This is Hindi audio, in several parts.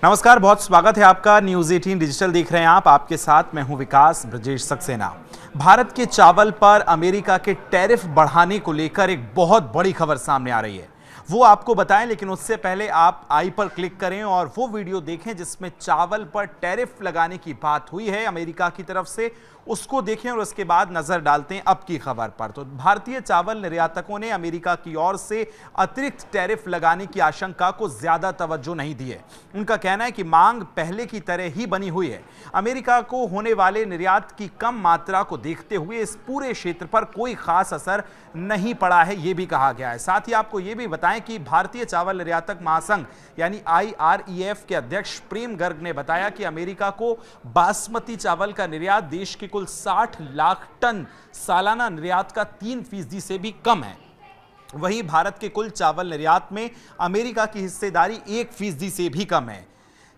नमस्कार, बहुत स्वागत है आपका। न्यूज़ 18 डिजिटल देख रहे हैं आप। आपके साथ मैं हूं विकास ब्रजेश सक्सेना। भारत के चावल पर अमेरिका के टैरिफ बढ़ाने को लेकर एक बहुत बड़ी खबर सामने आ रही है, वो आपको बताएं। लेकिन उससे पहले आप आई पर क्लिक करें और वो वीडियो देखें जिसमें चावल पर टैरिफ लगाने की बात हुई है अमेरिका की तरफ से, उसको देखें और उसके बाद नजर डालते हैं अब की खबर पर। तो भारतीय चावल निर्यातकों ने अमेरिका की ओर से अतिरिक्त टैरिफ लगाने की आशंका को ज्यादा तवज्जो नहीं दी है। उनका कहना है कि मांग पहले की तरह ही बनी हुई है। अमेरिका को होने वाले निर्यात की कम मात्रा को देखते हुए इस पूरे क्षेत्र पर कोई खास असर नहीं पड़ा है, यह भी कहा गया है। साथ ही आपको यह भी बताएं कि भारतीय चावल निर्यातक महासंघ यानी IREF के अध्यक्ष प्रेम गर्ग ने बताया कि अमेरिका को बासमती चावल का निर्यात देश के कुल 60 लाख टन सालाना निर्यात का 3% से भी कम है। वहीं भारत के कुल चावल निर्यात में अमेरिका की हिस्सेदारी 1% से भी कम है।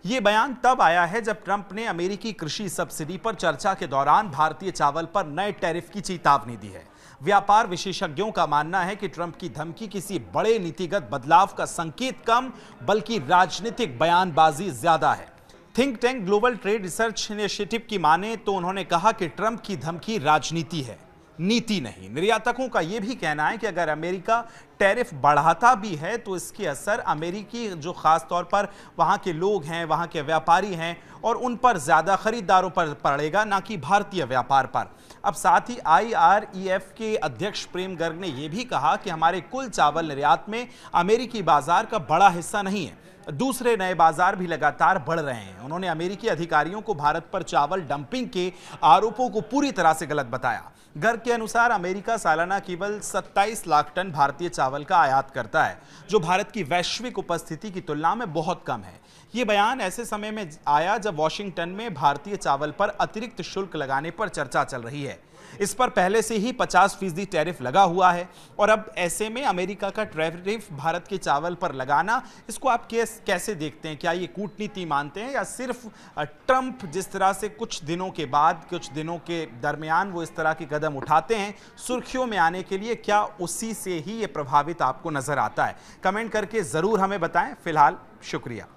यह बयान तब आया है जब ट्रंप ने अमेरिकी कृषि सब्सिडी पर चर्चा के दौरान भारतीय चावल पर नए टैरिफ की चेतावनी दी है। व्यापार विशेषज्ञों का मानना है कि ट्रंप की धमकी किसी बड़े नीतिगत बदलाव का संकेत कम, बल्कि राजनीतिक बयानबाजी ज्यादा है। Think tank global trade research initiative की माने तो उन्होंने कहा कि ट्रंप की धमकी राजनीति है, नीति नहीं। निर्यातकों का यह भी कहना है कि अगर अमेरिका टैरिफ बढ़ाता भी है तो इसके असर अमेरिकी जो खास तौर पर वहां के लोग हैं, वहां के व्यापारी हैं और उन पर ज्यादा खरीदारों पर पड़ेगा, ना कि भारतीय व्यापार पर। अब साथ ही IREF के अध्यक्ष प्रेम गर्ग ने यह भी कहा कि हमारे कुल चावल निर्यात में अमेरिकी बाजार का बड़ा हिस्सा नहीं है, दूसरे नए बाजार भी लगातार बढ़ रहे हैं। उन्होंने अमेरिकी अधिकारियों को भारत पर चावल डंपिंग के आरोपों को पूरी तरह से गलत बताया। गर्ग के अनुसार अमेरिका सालाना केवल 27 लाख टन भारतीय चावल का आयात करता है, जो भारत की वैश्विक उपस्थिति की तुलना में बहुत कम है। यह बयान ऐसे समय में आया जब वॉशिंगटन में भारतीय चावल पर अतिरिक्त शुल्क लगाने पर चर्चा चल रही है। इस पर पहले से ही 50% टैरिफ लगा हुआ है और अब ऐसे में अमेरिका का टैरिफ भारत के चावल पर लगाना, इसको आप कैसे देखते हैं? क्या ये कूटनीति मानते हैं या सिर्फ ट्रंप जिस तरह से कुछ दिनों के बाद, कुछ दिनों के दरमियान वो इस तरह के कदम उठाते हैं सुर्खियों में आने के लिए, क्या उसी से ही ये प्रभावित आपको नजर आता है? कमेंट करके जरूर हमें बताएं। फिलहाल शुक्रिया।